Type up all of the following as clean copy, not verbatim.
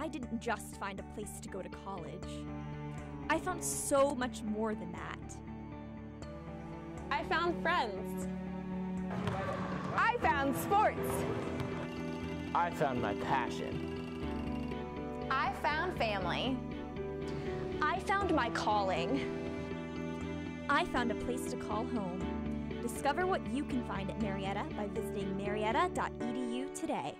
I didn't just find a place to go to college. I found so much more than that. I found friends. I found sports. I found my passion. I found family. I found my calling. I found a place to call home. Discover what you can find at Marietta by visiting marietta.edu today.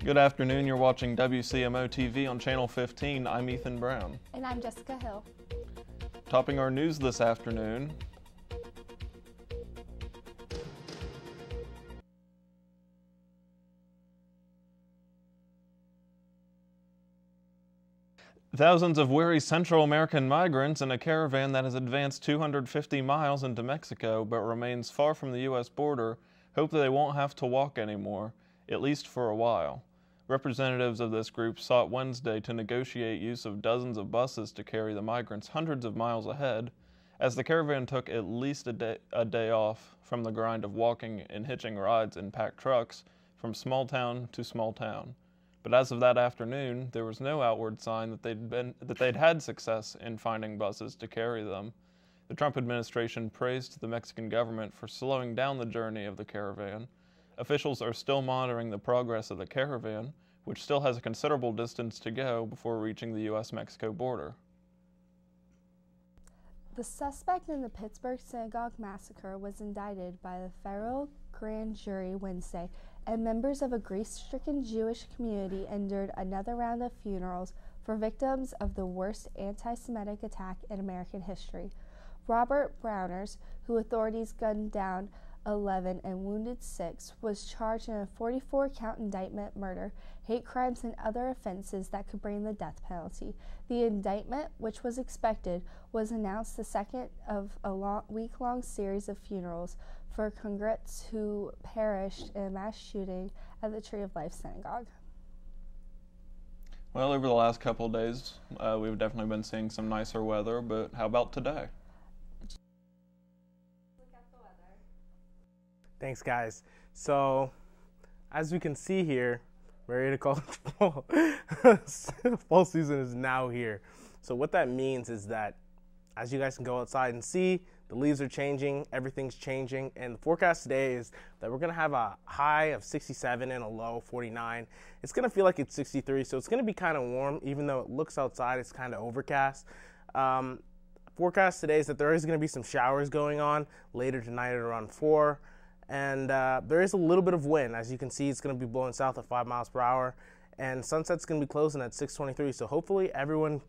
Good afternoon, you're watching WCMO TV on Channel 15. I'm Ethan Brown. And I'm Jessica Hill. Topping our news this afternoon, thousands of weary Central American migrants in a caravan that has advanced 250 miles into Mexico but remains far from the U.S. border hope that they won't have to walk anymore, at least for a while. Representatives of this group sought Wednesday to negotiate use of dozens of buses to carry the migrants hundreds of miles ahead, as the caravan took at least a day off from the grind of walking and hitching rides in packed trucks from small town to small town. But as of that afternoon, there was no outward sign that they'd had success in finding buses to carry them. The Trump administration praised the Mexican government for slowing down the journey of the caravan. Officials are still monitoring the progress of the caravan, which still has a considerable distance to go before reaching the U.S.-Mexico border. The suspect in the Pittsburgh synagogue massacre was indicted by the federal grand jury Wednesday, and members of a grief-stricken Jewish community endured another round of funerals for victims of the worst anti-Semitic attack in American history. Robert Browners, who authorities gunned down 11 and wounded 6, was charged in a 44-count indictment, murder, hate crimes, and other offenses that could bring the death penalty. The indictment, which was expected, was announced the second of a week-long series of funerals for congrets who perished in a mass shooting at the Tree of Life Synagogue. Well, over the last couple of days, we've definitely been seeing some nicer weather, but how about today? Thanks, guys. So, as we can see here, Marietta College fall season is now here. So what that means is that, as you guys can go outside and see, the leaves are changing, everything's changing, and the forecast today is that we're going to have a high of 67 and a low 49. It's going to feel like it's 63, so it's going to be kind of warm, even though it looks outside, it's kind of overcast. Forecast today is that there is going to be some showers going on later tonight at around 4. And there is a little bit of wind. As you can see, it's going to be blowing south at 5 miles per hour. And sunset's going to be closing at 6:23. So hopefully everyone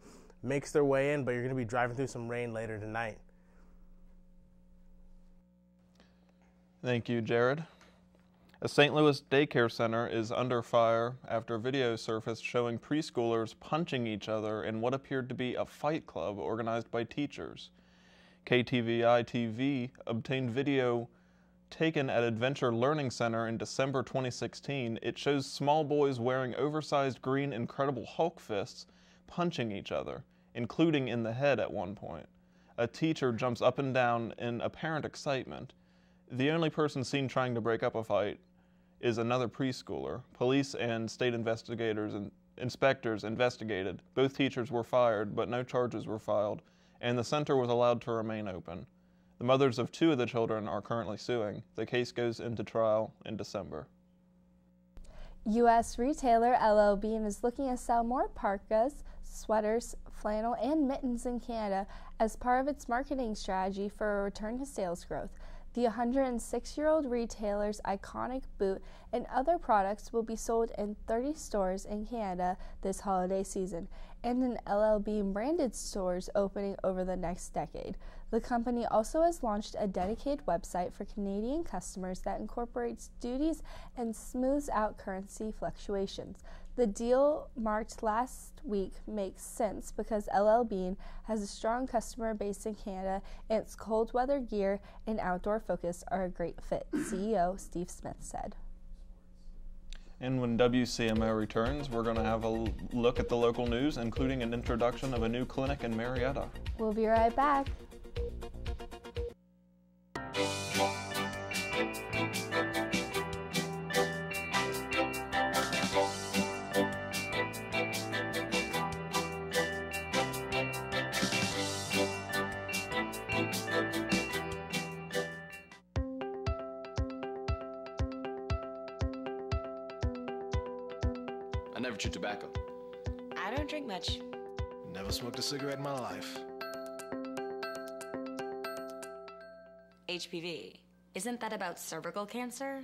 makes their way in, but you're going to be driving through some rain later tonight. Thank you, Jared. A St. Louis daycare center is under fire after video surfaced showing preschoolers punching each other in what appeared to be a fight club organized by teachers. KTVI-TV obtained video taken at Adventure Learning Center in December 2016. It shows small boys wearing oversized green Incredible Hulk fists punching each other, including in the head at one point. A teacher jumps up and down in apparent excitement. The only person seen trying to break up a fight is another preschooler. Police and state investigators and inspectors investigated. Both teachers were fired, but no charges were filed, and the center was allowed to remain open. The mothers of 2 of the children are currently suing. The case goes into trial in December. U.S. retailer LL Bean is looking to sell more parkas, sweaters, flannel, and mittens in Canada as part of its marketing strategy for a return to sales growth. The 106-year-old retailer's iconic boot and other products will be sold in 30 stores in Canada this holiday season, and an LL Bean branded stores opening over the next decade. The company also has launched a dedicated website for Canadian customers that incorporates duties and smooths out currency fluctuations. The deal marked last week makes sense because LL Bean has a strong customer base in Canada, and its cold weather gear and outdoor focus are a great fit, CEO Steve Smith said. And when WCMO returns, we're going to have a look at the local news, including an introduction of a new clinic in Marietta. We'll be right back. I never chew tobacco. I don't drink much. Never smoked a cigarette in my life. HPV. Isn't that about cervical cancer?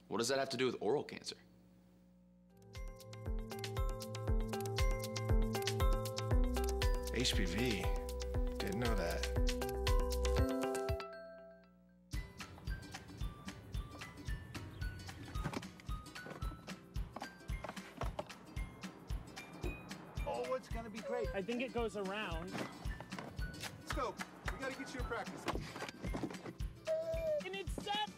What does that have to do with oral cancer? HPV? Didn't know that. Oh, it's gonna be great. I think it goes around. Let's go. We gotta get you in practice. And it's set!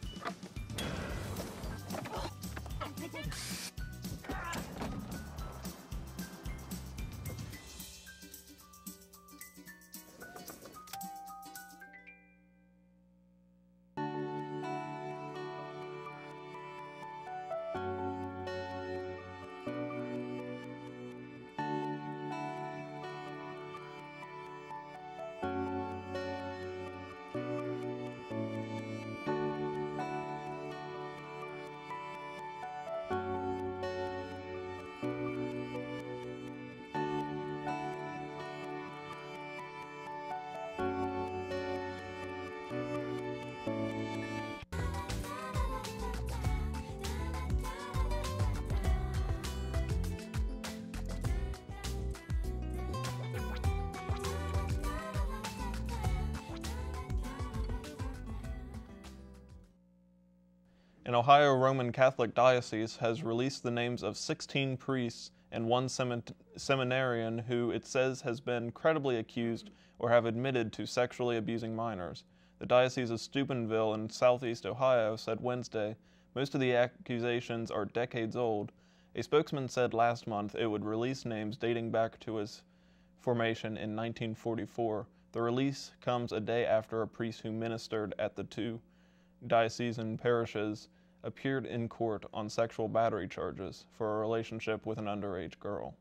An Ohio Roman Catholic diocese has released the names of 16 priests and one seminarian who it says has been credibly accused or have admitted to sexually abusing minors. The Diocese of Steubenville in southeast Ohio said Wednesday most of the accusations are decades old. A spokesman said last month it would release names dating back to its formation in 1944. The release comes a day after a priest who ministered at the two diocesan parishes appeared in court on sexual battery charges for a relationship with an underage girl.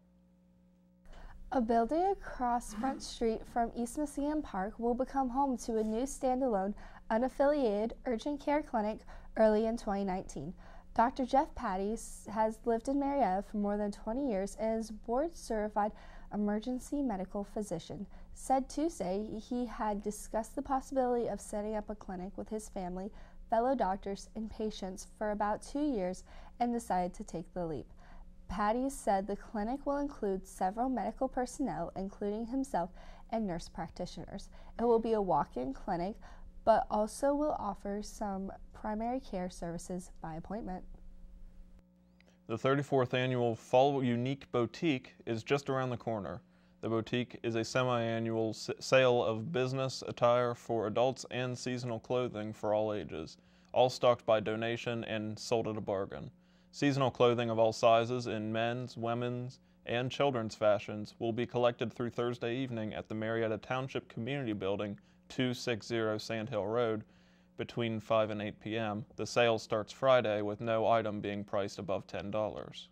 A building across Front Street from East Museum Park will become home to a new standalone, unaffiliated urgent care clinic early in 2019. Dr. Jeff Patty has lived in Marietta for more than 20 years and is a board-certified emergency medical physician. Said Tuesday he had discussed the possibility of setting up a clinic with his family, fellow doctors, and patients for about 2 years and decided to take the leap. Patty said the clinic will include several medical personnel, including himself and nurse practitioners. It will be a walk-in clinic, but also will offer some primary care services by appointment. The 34th annual Fall Unique Boutique is just around the corner. The boutique is a semi-annual sale of business attire for adults and seasonal clothing for all ages, all stocked by donation and sold at a bargain. Seasonal clothing of all sizes in men's, women's, and children's fashions will be collected through Thursday evening at the Marietta Township Community Building, 260 Sand Hill Road, between 5 and 8 p.m. The sale starts Friday with no item being priced above $10.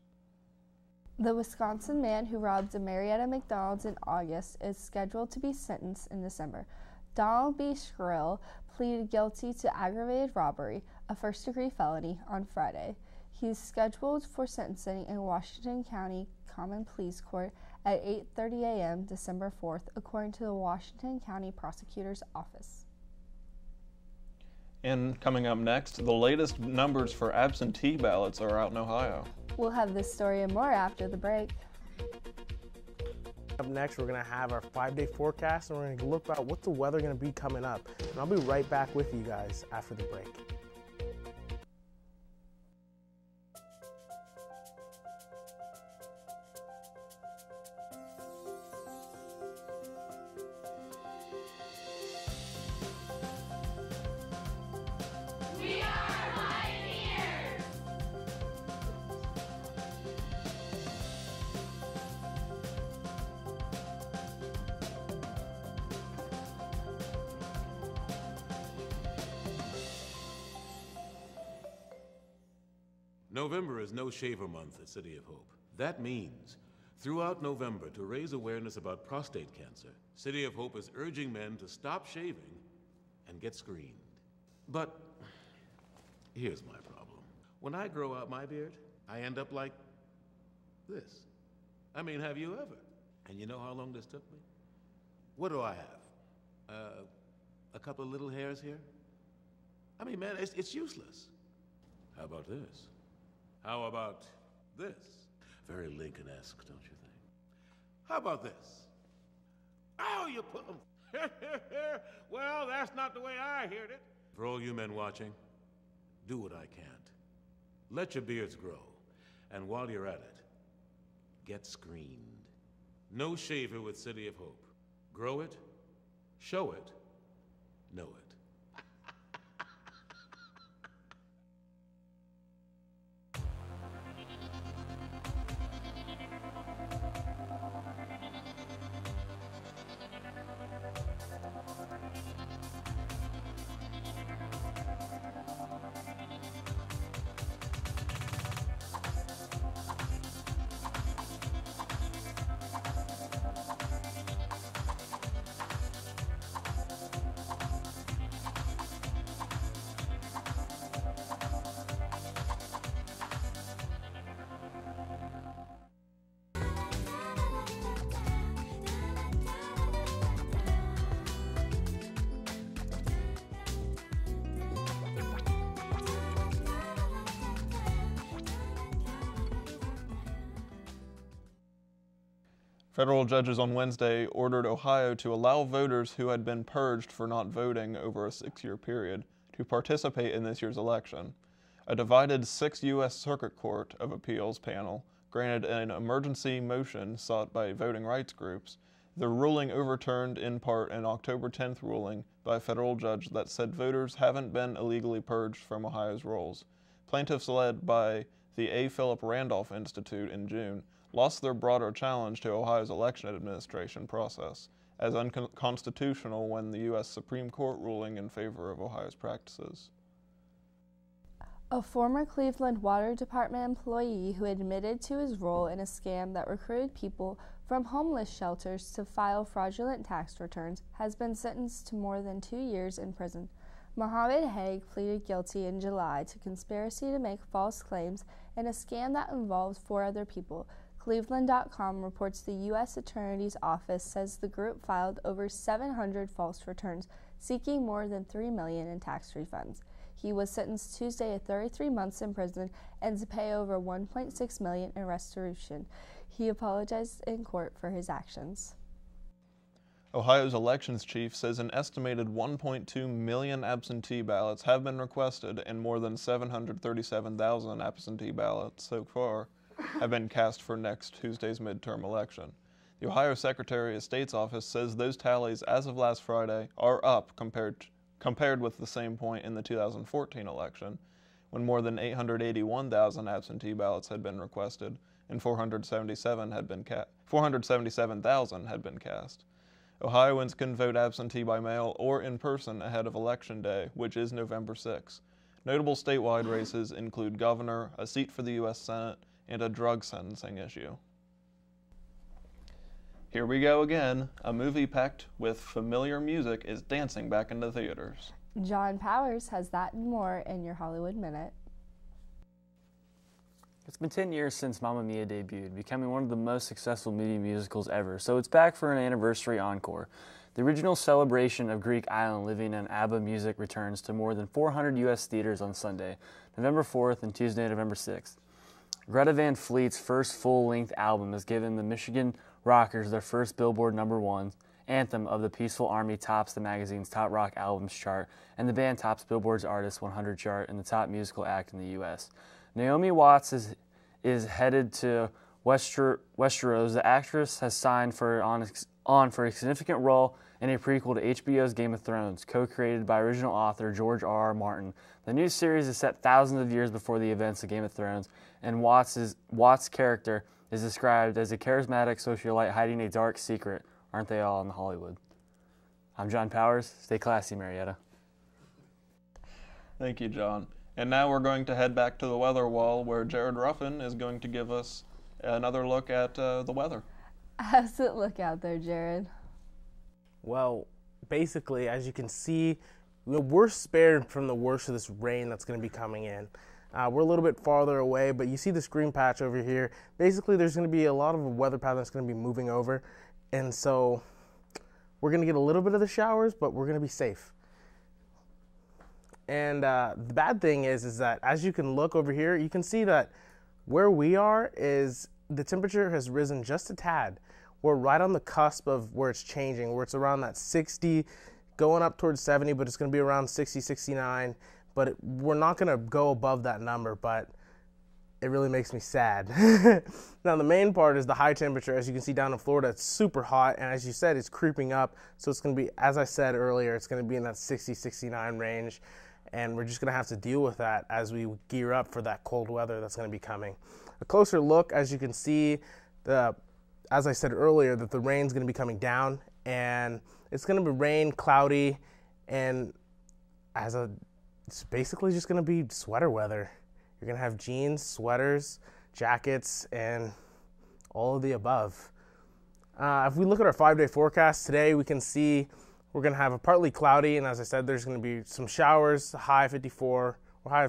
The Wisconsin man who robbed a Marietta McDonald's in August is scheduled to be sentenced in December. Donald B. Skrill pleaded guilty to aggravated robbery, a first-degree felony, on Friday. He is scheduled for sentencing in Washington County Common Pleas Court at 8:30 a.m. December 4th, according to the Washington County Prosecutor's Office. And coming up next, the latest numbers for absentee ballots are out in Ohio. We'll have this story and more after the break. Up next, we're going to have our 5-day forecast, and we're going to look at what's the weather going to be coming up. And I'll be right back with you guys after the break. November is No Shaver Month at City of Hope. That means, throughout November, to raise awareness about prostate cancer, City of Hope is urging men to stop shaving and get screened. But here's my problem. When I grow out my beard, I end up like this. I mean, have you ever? And you know how long this took me? What do I have? A couple of little hairs here? I mean, man, it's useless. How about this? How about this? Very Lincoln-esque, don't you think? How about this? Oh, you put them. Well, that's not the way I heard it. For all you men watching, do what I can't. Let your beards grow. And while you're at it, get screened. No shaver with City of Hope. Grow it, show it, know it. Federal judges on Wednesday ordered Ohio to allow voters who had been purged for not voting over a 6-year period to participate in this year's election. A divided 6th U.S. Circuit Court of Appeals panel granted an emergency motion sought by voting rights groups. The ruling overturned in part an October 10th ruling by a federal judge that said voters haven't been illegally purged from Ohio's rolls. Plaintiffs led by the A. Philip Randolph Institute in June lost their broader challenge to Ohio's election administration process as unconstitutional when the U.S. Supreme Court ruling in favor of Ohio's practices. A former Cleveland Water Department employee who admitted to his role in a scam that recruited people from homeless shelters to file fraudulent tax returns has been sentenced to more than 2 years in prison. Mohammed Haig pleaded guilty in July to conspiracy to make false claims in a scam that involved 4 other people. Cleveland.com reports the U.S. Attorney's Office says the group filed over 700 false returns, seeking more than $3 million in tax refunds. He was sentenced Tuesday to 33 months in prison and to pay over $1.6 million in restitution. He apologized in court for his actions. Ohio's elections chief says an estimated 1.2 million absentee ballots have been requested and more than 737,000 absentee ballots so far have been cast for next Tuesday's midterm election. The Ohio Secretary of State's office says those tallies as of last Friday are up compared with the same point in the 2014 election, when more than 881,000 absentee ballots had been requested and 477,000 had been cast. Ohioans can vote absentee by mail or in person ahead of Election Day, which is November 6. Notable statewide races include governor, a seat for the U.S. Senate, and a drug sentencing issue. Here we go again. A movie packed with familiar music is dancing back into theaters. John Powers has that and more in your Hollywood Minute. It's been 10 years since Mamma Mia debuted, becoming one of the most successful movie musicals ever, so it's back for an anniversary encore. The original celebration of Greek island living and ABBA music returns to more than 400 U.S. theaters on Sunday, November 4th and Tuesday, November 6th. Greta Van Fleet's first full-length album has given the Michigan Rockers their first Billboard #1. Anthem of the Peaceful Army tops the magazine's Top Rock Albums chart, and the band tops Billboard's Artist 100 chart and the top musical act in the U.S. Naomi Watts is headed to Westeros. The actress has signed for a significant role in a prequel to HBO's Game of Thrones, co-created by original author George R.R. Martin. The new series is set thousands of years before the events of Game of Thrones, and Watts' character is described as a charismatic socialite hiding a dark secret. Aren't they all in Hollywood? I'm John Powers. Stay classy, Marietta. Thank you, John. And now we're going to head back to the weather wall, where Jared Ruffin is going to give us another look at the weather. How's it look out there, Jared? Well, basically, as you can see, we're spared from the worst of this rain that's going to be coming in. We're a little bit farther away, but you see this green patch over here. Basically, there's going to be a lot of a weather pattern that's going to be moving over. And so we're going to get a little bit of the showers, but we're going to be safe. And the bad thing is that as you can look over here, you can see that where we are is the temperature has risen just a tad. We're right on the cusp of where it's changing, where it's around that 60, going up towards 70, but it's going to be around 60, 69. But we're not going to go above that number, but it really makes me sad. Now, the main part is the high temperature. As you can see down in Florida, it's super hot, and as you said, it's creeping up. So it's going to be, as I said earlier, it's going to be in that 60, 69 range, and we're just going to have to deal with that as we gear up for that cold weather that's going to be coming. A closer look, as you can see, as I said earlier, that the rain's going to be coming down, and it's going to be rain, cloudy, and it's basically just going to be sweater weather. You're going to have jeans, sweaters, jackets, and all of the above. If we look at our 5-day forecast today, we can see we're going to have a partly cloudy, and as I said, there's going to be some showers, high 54, or high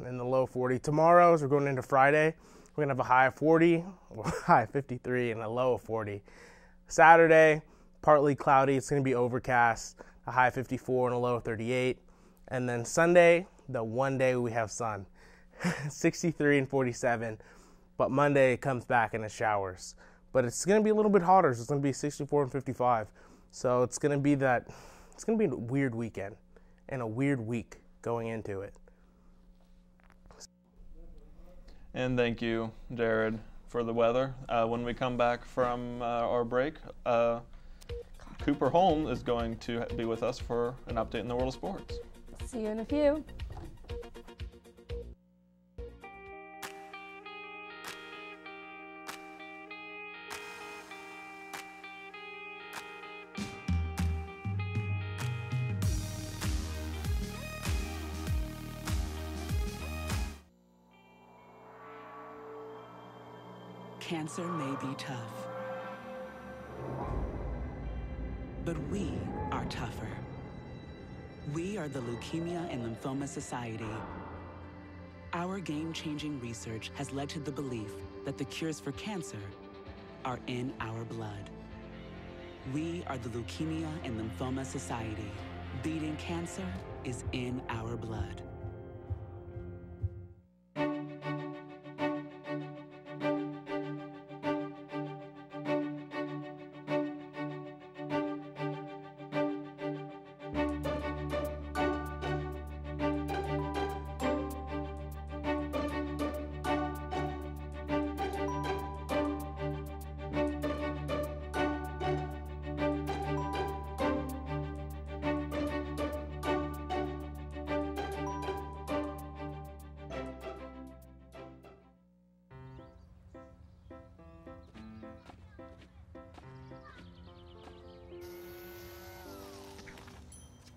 in the low 40. Tomorrow, as we're going into Friday, we're going to have a high of 40, or high 53, and a low of 40. Saturday, partly cloudy, it's going to be overcast, a high of 54 and a low of 38. And then Sunday, the one day we have sun. 63 and 47, but Monday it comes back and it showers. But it's going to be a little bit hotter, so it's going to be 64 and 55. So it's going to be a weird weekend and a weird week going into it. And thank you, Jared, for the weather. When we come back from our break, Cooper Holm is going to be with us for an update in the world of sports. See you in a few. Cancer may be tough, but we are tougher. We are the Leukemia and Lymphoma Society. Our game-changing research has led to the belief that the cures for cancer are in our blood. We are the Leukemia and Lymphoma Society. Beating cancer is in our blood.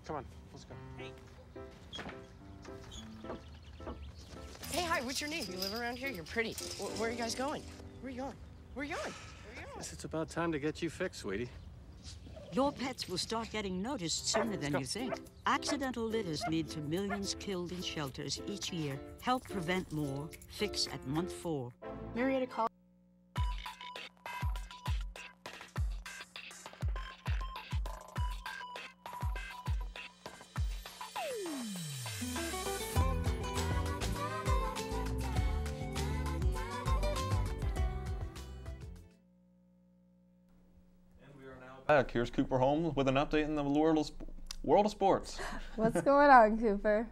Come on, let's go. Hey, hi, what's your name? You live around here? You're pretty. Where are you guys going? Where are you going? Where are you going? Guess it's about time to get you fixed, sweetie. Your pets will start getting noticed sooner than you think. Accidental litters lead to millions killed in shelters each year. Help prevent more. Fix at month 4. Marietta College. Back. Here's Cooper Holmes with an update in the world of sports. What's going on, Cooper?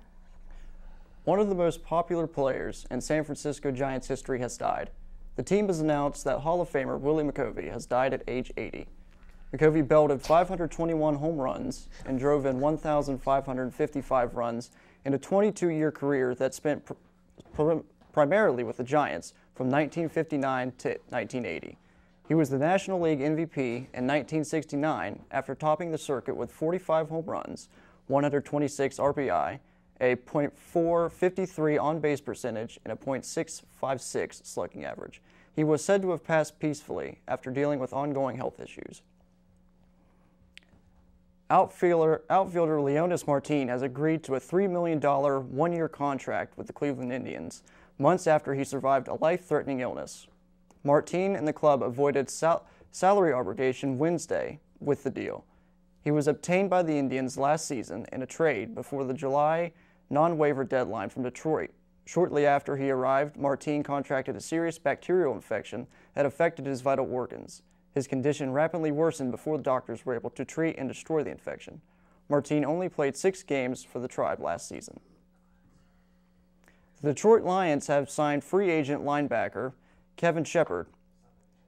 One of the most popular players in San Francisco Giants history has died. The team has announced that Hall of Famer Willie McCovey has died at age 80. McCovey belted 521 home runs and drove in 1,555 runs in a 22-year career that spent primarily with the Giants from 1959 to 1980. He was the National League MVP in 1969 after topping the circuit with 45 home runs, 126 RBI, a .453 on-base percentage, and a .656 slugging average. He was said to have passed peacefully after dealing with ongoing health issues. Outfielder Leonys Martin has agreed to a $3 million one-year contract with the Cleveland Indians months after he survived a life-threatening illness. Martin and the club avoided salary obligation Wednesday with the deal. He was obtained by the Indians last season in a trade before the July non-waiver deadline from Detroit. Shortly after he arrived, Martin contracted a serious bacterial infection that affected his vital organs. His condition rapidly worsened before the doctors were able to treat and destroy the infection. Martin only played 6 games for the Tribe last season. The Detroit Lions have signed free agent linebacker Kevin Shepard.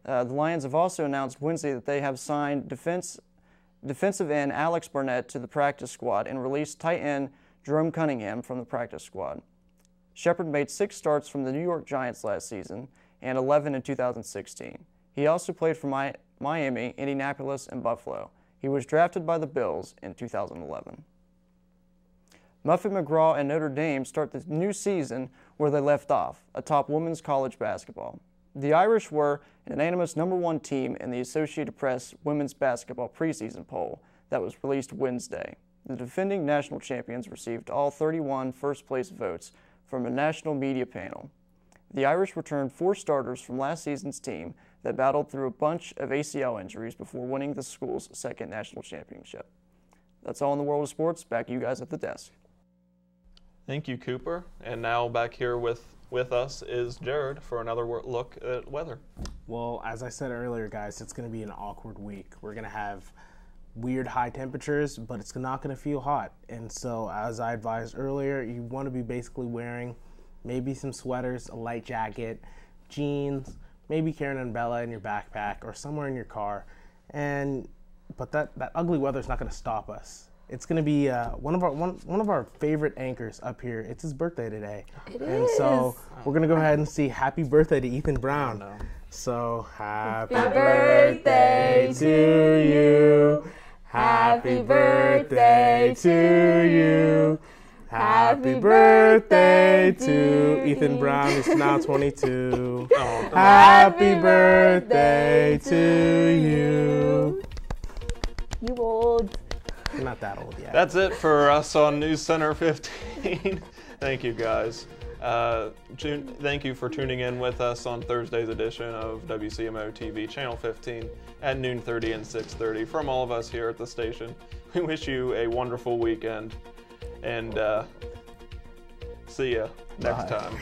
The Lions have also announced Wednesday that they have signed defensive end Alex Barnett to the practice squad and released tight end Jerome Cunningham from the practice squad. Shepard made 6 starts from the New York Giants last season and 11 in 2016. He also played for Miami, Indianapolis, and Buffalo. He was drafted by the Bills in 2011. Muffet McGraw and Notre Dame start the new season where they left off, atop women's college basketball. The Irish were an unanimous #1 team in the Associated Press women's basketball preseason poll that was released Wednesday. The defending national champions received all 31 first-place votes from a national media panel. The Irish returned 4 starters from last season's team that battled through a bunch of ACL injuries before winning the school's second national championship. That's all in the world of sports. Back to you guys at the desk. Thank you, Cooper. And now back here with us is Jared for another look at weather. Well, as I said earlier, guys, it's going to be an awkward week. We're going to have weird high temperatures, but it's not going to feel hot. And so, as I advised earlier, you want to be basically wearing maybe some sweaters, a light jacket, jeans, maybe carrying an umbrella in your backpack or somewhere in your car. But that ugly weather is not going to stop us. It's going to be one of our favorite anchors up here. It's his birthday today. It and is. So we're going to go ahead and see happy birthday to Ethan Brown. So happy birthday to you. Happy birthday to you. Happy birthday to Ethan Brown, who's now 22. Happy birthday to you. You old. You're not that old yet. That's it for us on NewsCenter 15. Thank you, guys. Thank you for tuning in with us on Thursday's edition of WCMO TV, Channel 15, at noon 30 and 6:30. From all of us here at the station, we wish you a wonderful weekend, and see ya next time.